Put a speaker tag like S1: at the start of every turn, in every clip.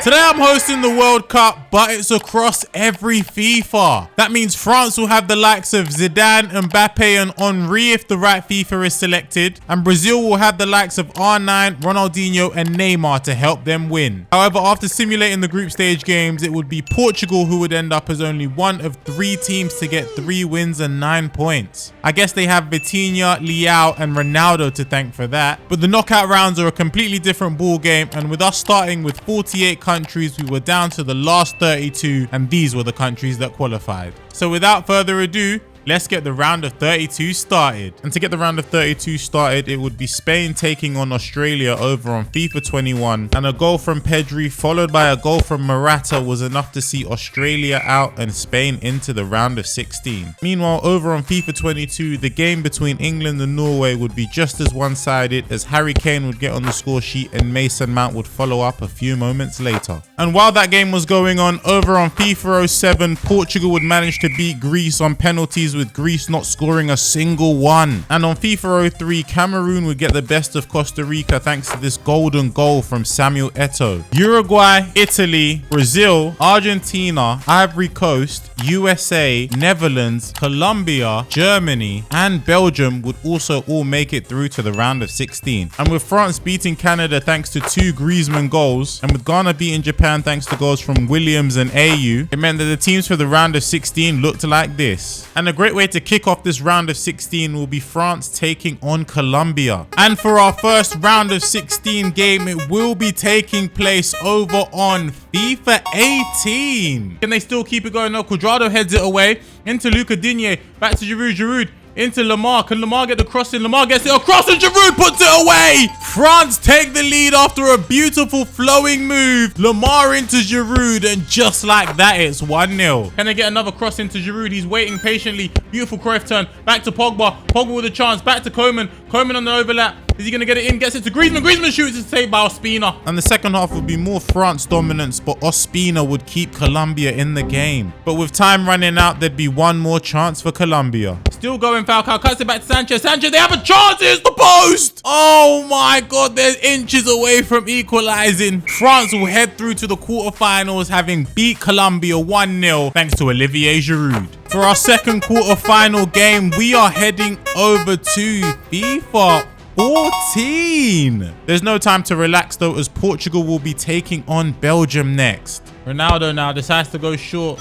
S1: Today I'm hosting the World Cup, but it's across every FIFA. That means France will have the likes of Zidane, Mbappe and Henry if the right FIFA is selected. And Brazil will have the likes of R9, Ronaldinho and Neymar to help them win. However, after simulating the group stage games, it would be Portugal who would end up as only one of 3 teams to get 3 wins and 9 points. I guess they have Vitinha, Leao and Ronaldo to thank for that. But the knockout rounds are a completely different ball game, and with us starting with 48 countries, we were down to the last 32 and these were the countries that qualified. So without further ado, let's get the round of 32 started. And to get the round of 32 started, it would be Spain taking on Australia over on FIFA 21. And a goal from Pedri followed by a goal from Morata was enough to see Australia out and Spain into the round of 16. Meanwhile, over on FIFA 22, the game between England and Norway would be just as one-sided, as Harry Kane would get on the score sheet and Mason Mount would follow up a few moments later. And while that game was going on, over on FIFA 07, Portugal would manage to beat Greece on penalties, with Greece not scoring a single one. And on FIFA 03, Cameroon would get the best of Costa Rica thanks to this golden goal from Samuel Eto'o. Uruguay, Italy, Brazil, Argentina, Ivory Coast, USA, Netherlands, Colombia, Germany and Belgium would also all make it through to the round of 16. And with France beating Canada thanks to 2 Griezmann goals, and with Ghana beating Japan thanks to goals from Williams and AU, it meant that the teams for the round of 16 looked like this. And a great way to kick off this round of 16 will be France taking on Colombia. And for our first round of 16 game, it will be taking place over on FIFA 18. Can they still keep it going? No, Cuadrado heads it away into Luca Digne, back to Giroud, into Lamar. Can Lamar get the cross in? Lamar gets it across and Giroud puts it away. France take the lead after a beautiful flowing move. Lamar into Giroud, and just like that, it's 1-0. Can they get another cross into Giroud? He's waiting patiently. Beautiful Cruyff turn. Back to Pogba. Pogba with a chance. Back to Koeman. Koeman on the overlap. Is he going to get it in? Gets it to Griezmann. Griezmann shoots. It's saved by Ospina. And the second half would be more France dominance, but Ospina would keep Colombia in the game. But with time running out, there'd be one more chance for Colombia. Still going, Falcao cuts it back to Sanchez. Sanchez, they have a chance. Here's the post. Oh my God, they're inches away from equalizing. France will head through to the quarterfinals, having beat Colombia 1-0 thanks to Olivier Giroud. For our second quarterfinal game, we are heading over to FIFA 14. There's no time to relax though, as Portugal will be taking on Belgium next. Ronaldo now decides to go short.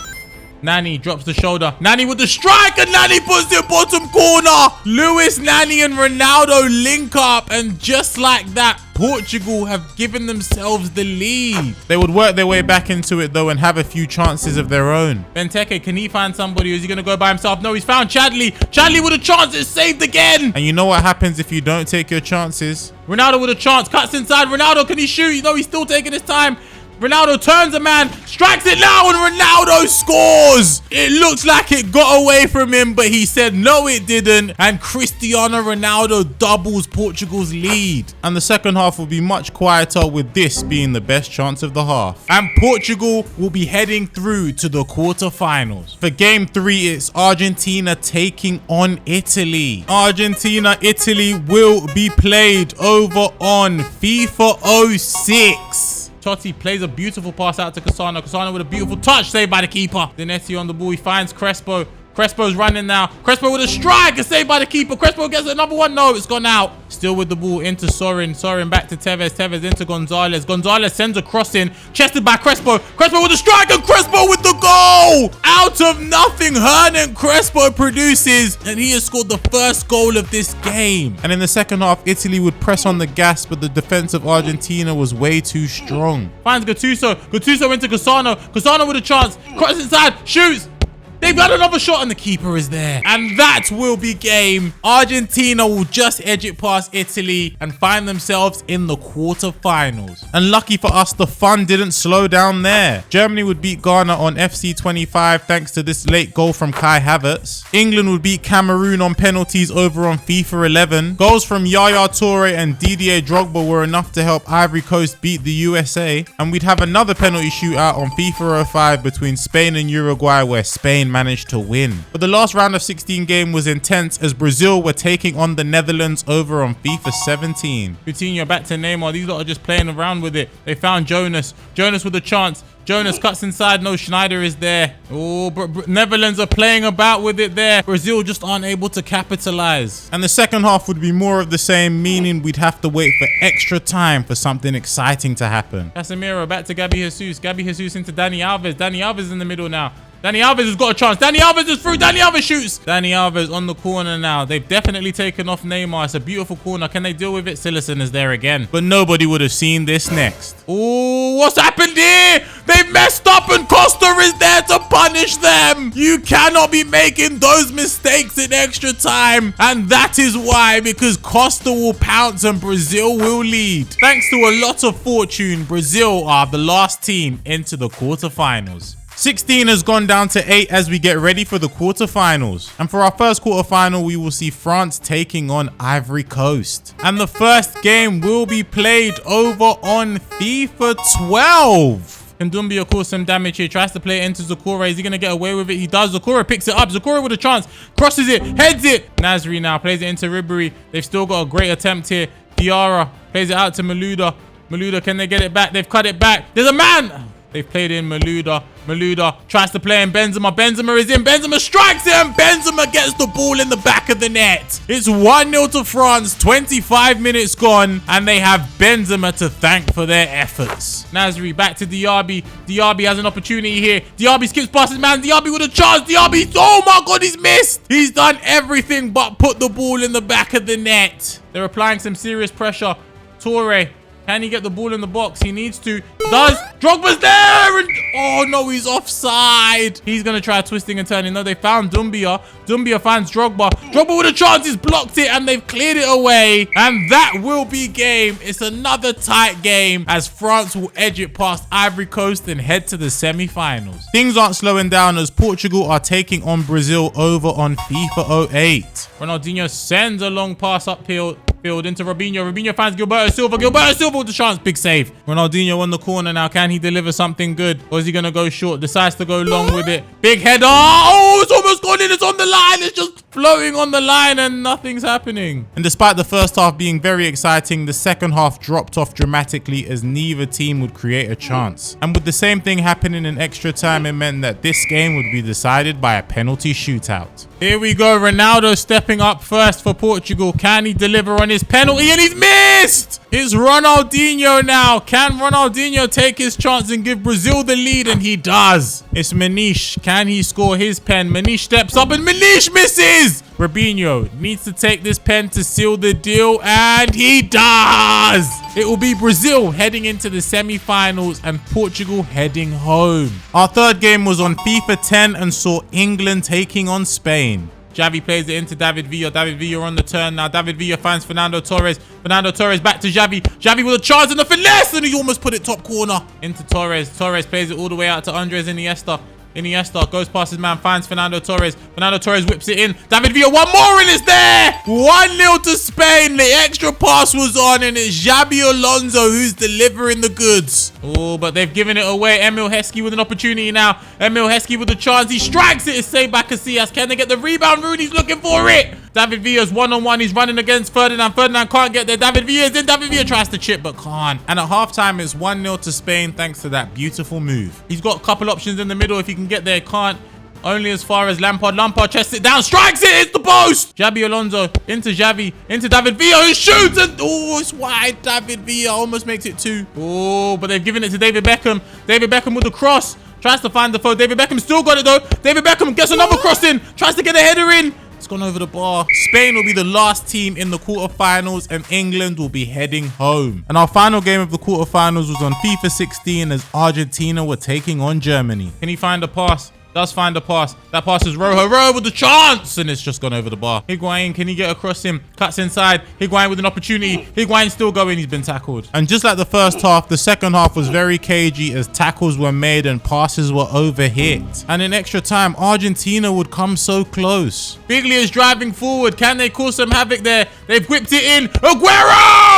S1: Nani drops the shoulder. Nani with the strike, and Nani puts it bottom corner. Lewis, Nani and Ronaldo link up, and just like that, Portugal have given themselves the lead. They would work their way back into it though and have a few chances of their own. Benteke, can he find somebody, or is he going to go by himself? No, he's found Chadli. Chadli with a chance. It's saved again. And you know what happens if you don't take your chances? Ronaldo with a chance. Cuts inside. Ronaldo, can he shoot? No, he's still taking his time. Ronaldo turns a man, strikes it now, and Ronaldo scores. It looks like it got away from him, but he said no, it didn't. And Cristiano Ronaldo doubles Portugal's lead. And the second half will be much quieter, with this being the best chance of the half. And Portugal will be heading through to the quarterfinals. For game 3, it's Argentina taking on Italy. Argentina-Italy will be played over on FIFA 06. Totti plays a beautiful pass out to Cassano. Cassano with a beautiful touch, saved by the keeper. Zanetti on the ball. He finds Crespo. Crespo's running now. Crespo with a strike, saved by the keeper. Crespo gets another one. No, it's gone out. Still with the ball into Sorin. Sorin back to Tevez. Tevez into Gonzalez. Gonzalez sends a cross in. Chested by Crespo. Crespo with a strike, and Crespo with the goal. Out of nothing, Hernan Crespo produces, and he has scored the first goal of this game. And in the second half, Italy would press on the gas, but the defense of Argentina was way too strong. Finds Gattuso. Gattuso into Cassano. Cassano with a chance. Cross inside. Shoots. They've got another shot, and the keeper is there. And that will be game. Argentina will just edge it past Italy and find themselves in the quarterfinals. And lucky for us, the fun didn't slow down there. Germany would beat Ghana on FC 25 thanks to this late goal from Kai Havertz. England would beat Cameroon on penalties over on FIFA 11. Goals from Yaya Toure and Didier Drogba were enough to help Ivory Coast beat the USA. And we'd have another penalty shootout on FIFA 05 between Spain and Uruguay, where Spain Spain managed to win. But the last round of 16 game was intense as Brazil were taking on the Netherlands over on FIFA 17. Coutinho back to Neymar. These lot are just playing around with it. They found Jonas. Jonas with a chance. Jonas cuts inside. No, Schneider is there. Oh, Netherlands are playing about with it there. Brazil just aren't able to capitalize. And the second half would be more of the same, meaning we'd have to wait for extra time for something exciting to happen. Casemiro back to Gabby Jesus. Gabby Jesus into Dani Alves. Dani Alves in the middle now. Dani Alves has got a chance. Dani Alves is through. Dani Alves shoots. Dani Alves on the corner now. They've definitely taken off Neymar. It's a beautiful corner. Can they deal with it? Silicon is there again. But nobody would have seen this next. Oh, what's happened here? They've messed up and Costa is there to punish them. You cannot be making those mistakes in extra time. And that is why, because Costa will pounce and Brazil will lead. Thanks to a lot of fortune, Brazil are the last team into the quarterfinals. 16 has gone down to 8 as we get ready for the quarterfinals. And for our first quarterfinal, we will see France taking on Ivory Coast. And the first game will be played over on FIFA 12. Can Doumbia cause some damage here? Tries to play it into Zokora. Is he going to get away with it? He does. Zokora picks it up. Zokora with a chance. Crosses it. Heads it. Nasri now plays it into Ribery. They've still got a great attempt here. Diarra plays it out to Malouda. Malouda, can they get it back? They've cut it back. There's a man. They've played in Malouda. Malouda tries to play in Benzema. Benzema is in. Benzema strikes him. Benzema gets the ball in the back of the net. It's 1-0 to France. 25 minutes gone. And they have Benzema to thank for their efforts. Nasri back to Diaby. Diaby has an opportunity here. Diaby skips past his man. Diaby with a chance. Diaby. Oh my God, he's missed. He's done everything but put the ball in the back of the net. They're applying some serious pressure. Toure. Can he get the ball in the box? He needs to. Does. Drogba's there. And, oh, no, he's offside. He's going to try twisting and turning. No, they found Doumbia. Doumbia finds Drogba. Drogba with a chance. He's blocked it and they've cleared it away. And that will be game. It's another tight game as France will edge it past Ivory Coast and head to the semi-finals. Things aren't slowing down as Portugal are taking on Brazil over on FIFA 08. Ronaldinho sends a long pass upfield. Into Robinho. Robinho finds Gilberto Silva. Gilberto Silva with the chance. Big save. Ronaldinho on the corner now. Can he deliver something good? Or is he going to go short? Decides to go long with it. Big header. Oh, it's almost gone in. It's on the line. It's just floating on the line and nothing's happening. And despite the first half being very exciting, the second half dropped off dramatically as neither team would create a chance. And with the same thing happening in extra time, it meant that this game would be decided by a penalty shootout. Here we go. Ronaldo stepping up first for Portugal. Can he deliver on his penalty? And he's missed! It's Ronaldinho now. Can Ronaldinho take his chance and give Brazil the lead? And he does. It's Manish. Can he score his pen? Manish steps up and Manish misses! Robinho needs to take this pen to seal the deal. And he does! It will be Brazil heading into the semi-finals and Portugal heading home. Our third game was on FIFA 10 and saw England taking on Spain. Xavi plays it into David Villa. David Villa on the turn now. David Villa finds Fernando Torres. Fernando Torres back to Xavi. Xavi with a charge and a finesse, and he almost put it top corner. Into Torres. Torres plays it all the way out to Andres Iniesta. Iniesta goes past his man, finds Fernando Torres. Fernando Torres whips it in. David Villa, one more and it's there! 1-0 to Spain. The extra pass was on and it's Xabi Alonso who's delivering the goods. Oh, but they've given it away. Emil Heskey with an opportunity now. Emil Heskey with a chance. He strikes it. It's saved by Casillas. Can they get the rebound? Rooney's looking for it. David Villa's one-on-one. He's running against Ferdinand. Ferdinand can't get there. David Villa's in. David Villa tries to chip but can't. And at halftime, it's 1-0 to Spain thanks to that beautiful move. He's got a couple options in the middle. If he can get there, can't. Only as far as Lampard. Lampard chests it down, strikes it, it's the post! Xabi Alonso into Xavi, into David Villa, who shoots and oh, it's wide. David Villa almost makes it 2. Oh, but they've given it to David Beckham. David Beckham with the cross, tries to find the foe. David Beckham still got it though. David Beckham gets another cross in, tries to get a header in. It's gone over the bar. Spain will be the last team in the quarterfinals and England will be heading home. And our final game of the quarterfinals was on FIFA 16 as Argentina were taking on Germany. Can he find a pass? Does find a pass. That pass is Rojo. Rojo with the chance. And it's just gone over the bar. Higuain, can he get across him? Cuts inside. Higuain with an opportunity. Higuain still going. He's been tackled. And just like the first half, the second half was very cagey as tackles were made and passes were overhit. And in extra time, Argentina would come so close. Biglia is driving forward. Can they cause some havoc there? They've whipped it in. Aguero!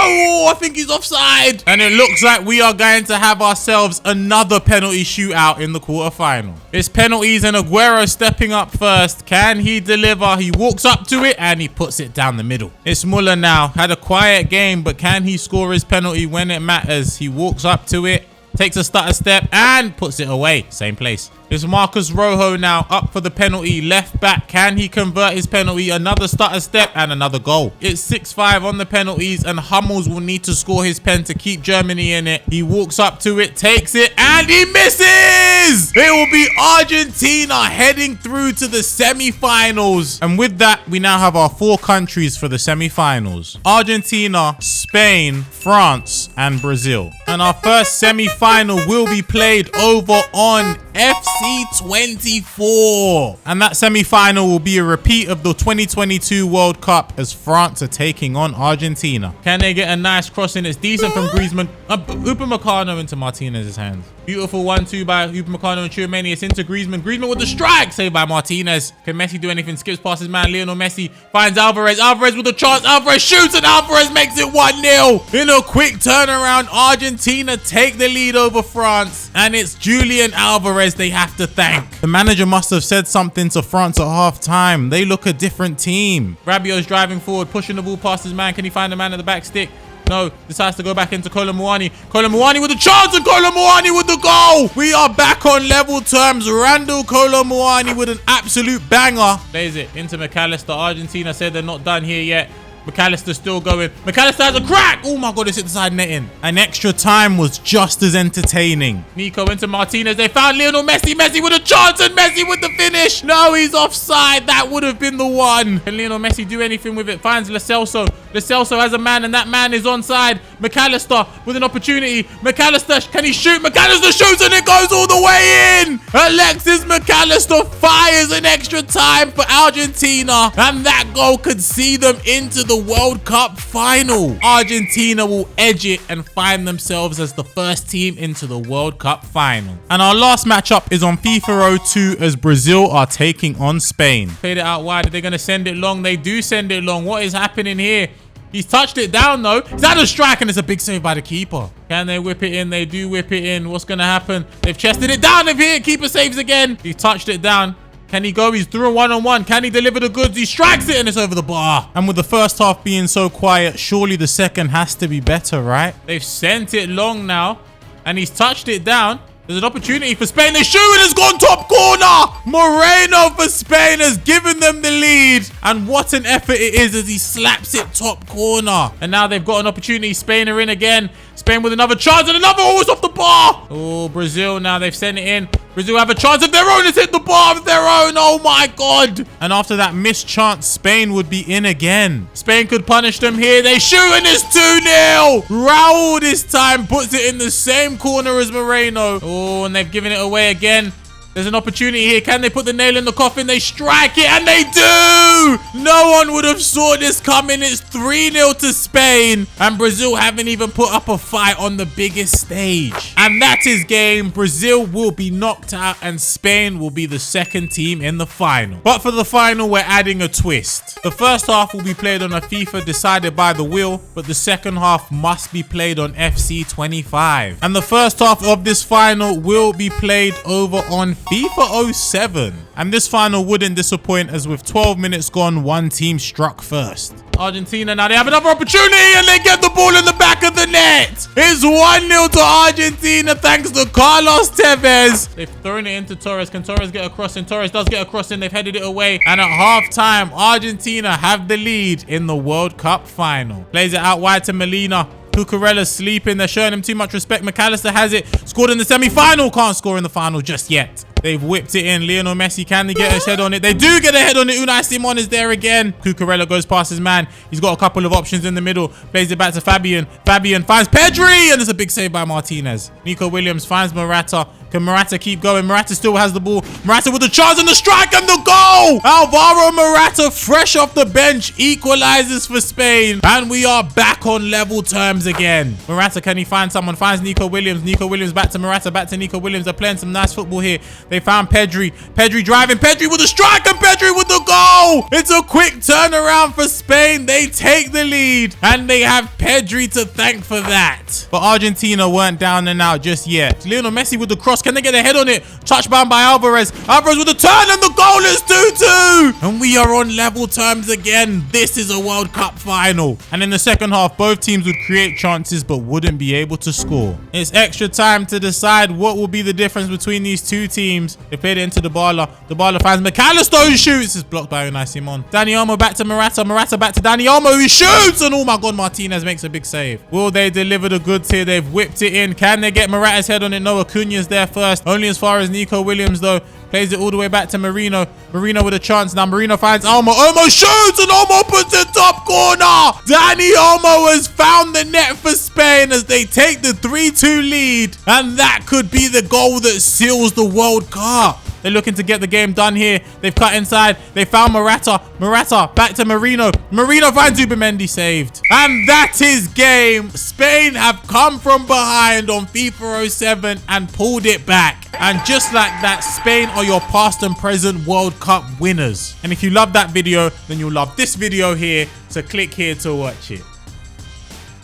S1: Oh, I think he's offside. And it looks like we are going to have ourselves another penalty shootout in the quarterfinal. It's penalty penalties and Aguero stepping up first. Can he deliver? He walks up to it and he puts it down the middle. It's Muller now. Had a quiet game, but can he score his penalty when it matters? He walks up to it, takes a stutter step and puts it away. Same place. It's Marcus Rojo now up for the penalty. Left back. Can he convert his penalty? Another stutter step and another goal. It's 6-5 on the penalties and Hummels will need to score his pen to keep Germany in it. He walks up to it, takes it and he misses! It will be Argentina heading through to the semi-finals. And with that, we now have our 4 countries for the semi-finals. Argentina, Spain, France and Brazil. And our first semi-final will be played over on FC 24. And that semi-final will be a repeat of the 2022 World Cup as France are taking on Argentina. Can they get a nice crossing? It's decent from Griezmann. Upamecano into Martinez's hands. Beautiful 1-2 by Upamecano and Tchouaméni. It's into Griezmann. Griezmann with the strike. Saved by Martinez. Can Messi do anything? Skips past his man. Lionel Messi finds Alvarez. Alvarez with a chance. Alvarez shoots and Alvarez makes it 1-0. In a quick turnaround, Argentina take the lead over France. And it's Julian Alvarez they have to thank. The manager must have said something to France at half time. They look a different team. Rabiot's driving forward, pushing the ball past his man. Can he find the man at the back stick? No, decides to go back into Kolo Muani. Kolo Muani with a chance and Kolo Muani with the goal. We are back on level terms. Randall Kolo Muani with an absolute banger. Plays it into McAllister. Argentina said they're not done here yet. McAllister still going. McAllister has a crack. Oh my God, it's hit the side netting. And extra time was just as entertaining. Nico into Martinez. They found Lionel Messi. Messi with a chance and Messi with the finish. No, he's offside. That would have been the one. Can Lionel Messi do anything with it? Finds Lo Celso. Lo Celso has a man and that man is onside. McAllister with an opportunity. McAllister, can he shoot? McAllister shoots and it goes all the way in. Alexis McAllister fires an extra time for Argentina. And that goal could see them into the World Cup final. Argentina will edge it and find themselves as the first team into the World Cup final. And our last matchup is on FIFA 02 as Brazil are taking on Spain. Played it out wide. Are they going to send it long? They do send it long. What is happening here? He's touched it down though. He's had a strike and it's a big save by the keeper. Can they whip it in? They do whip it in. What's going to happen? They've chested it down. They've hit it. Keeper saves again. He touched it down. Can he go? He's through a one-on-one. Can he deliver the goods? He strikes it and it's over the bar. And with the first half being so quiet, surely the second has to be better, right? They've sent it long now and he's touched it down. There's an opportunity for Spain. They shoot and it's gone top corner. Moreno for Spain has given them the lead. And what an effort it is as he slaps it top corner. And now they've got an opportunity. Spain are in again. Spain with another chance and another. Oh, it's off the bar. Oh, Brazil now. They've sent it in. Brazil have a chance of their own. It's hit the bar of their own. Oh my God. And after that missed chance, Spain would be in again. Spain could punish them here. They shoot and it's 2-0. Raul this time puts it in the same corner as Moreno. Oh, and they've given it away again. There's an opportunity here. Can they put the nail in the coffin? They strike it and they do. No one would have saw this coming. It's 3-0 to Spain. And Brazil haven't even put up a fight on the biggest stage. And that is game. Brazil will be knocked out and Spain will be the second team in the final. But for the final, we're adding a twist. The first half will be played on a FIFA decided by the wheel, but the second half must be played on FC 25. And the first half of this final will be played over on FIFA 07. And this final wouldn't disappoint as with 12 minutes gone, one team struck first. Argentina now, they have another opportunity and they get the ball in the back of the net. It's 1-0 to Argentina thanks to Carlos Tevez. They've thrown it into Torres. Can Torres get a crossing? Torres does get a crossing. They've headed it away. And at half-time, Argentina have the lead in the World Cup final. Plays it out wide to Molina. Cucurella's sleeping. They're showing him too much respect. McAllister has it. Scored in the semi-final. Can't score in the final just yet. They've whipped it in. Lionel Messi, can they get his head on it? They do get a head on it. Unai Simon is there again. Cucurella goes past his man. He's got a couple of options in the middle. Plays it back to Fabian. Fabian finds Pedri. And it's a big save by Martinez. Nico Williams finds Morata. Can Morata keep going? Morata still has the ball. Morata with the chance and the strike and the goal. Alvaro Morata, fresh off the bench, equalizes for Spain. And we are back on level terms again. Morata, can he find someone? Finds Nico Williams. Nico Williams back to Morata. Back to Nico Williams. They're playing some nice football here. They found Pedri. Pedri driving. Pedri with a strike and Pedri with the goal. It's a quick turnaround for Spain. They take the lead. And they have Pedri to thank for that. But Argentina weren't down and out just yet. Lionel Messi with the cross cross. Can they get a head on it? Touchdown by Alvarez. Alvarez with a turn and the goal is 2-2. And we are on level terms again. This is a World Cup final. And in the second half, both teams would create chances but wouldn't be able to score. It's extra time to decide what will be the difference between these two teams. They played it into Dybala. Dybala finds McAllister who shoots. It's blocked by Unai Simon. Dani Olmo back to Morata. Morata back to Dani Olmo who shoots. And oh my God, Martinez makes a big save. Will they deliver the goods here? They've whipped it in. Can they get Morata's head on it? No, Acuna's there first. Only as far as Nico Williams though. Plays it all the way back to Marino. Marino with a chance. Now Marino finds Olmo. Olmo shoots and Olmo puts it top corner. Dani Olmo has found the net for Spain as they take the 3-2 lead. And that could be the goal that seals the World Cup. They're looking to get the game done here. They've cut inside. They found Morata. Morata back to Marino. Marino finds Zubimendi saved. And that is game. Spain have come from behind on FIFA 07 and pulled it back. And just like that, Spain are your past and present World Cup winners. And if you love that video, then you'll love this video here. So click here to watch it.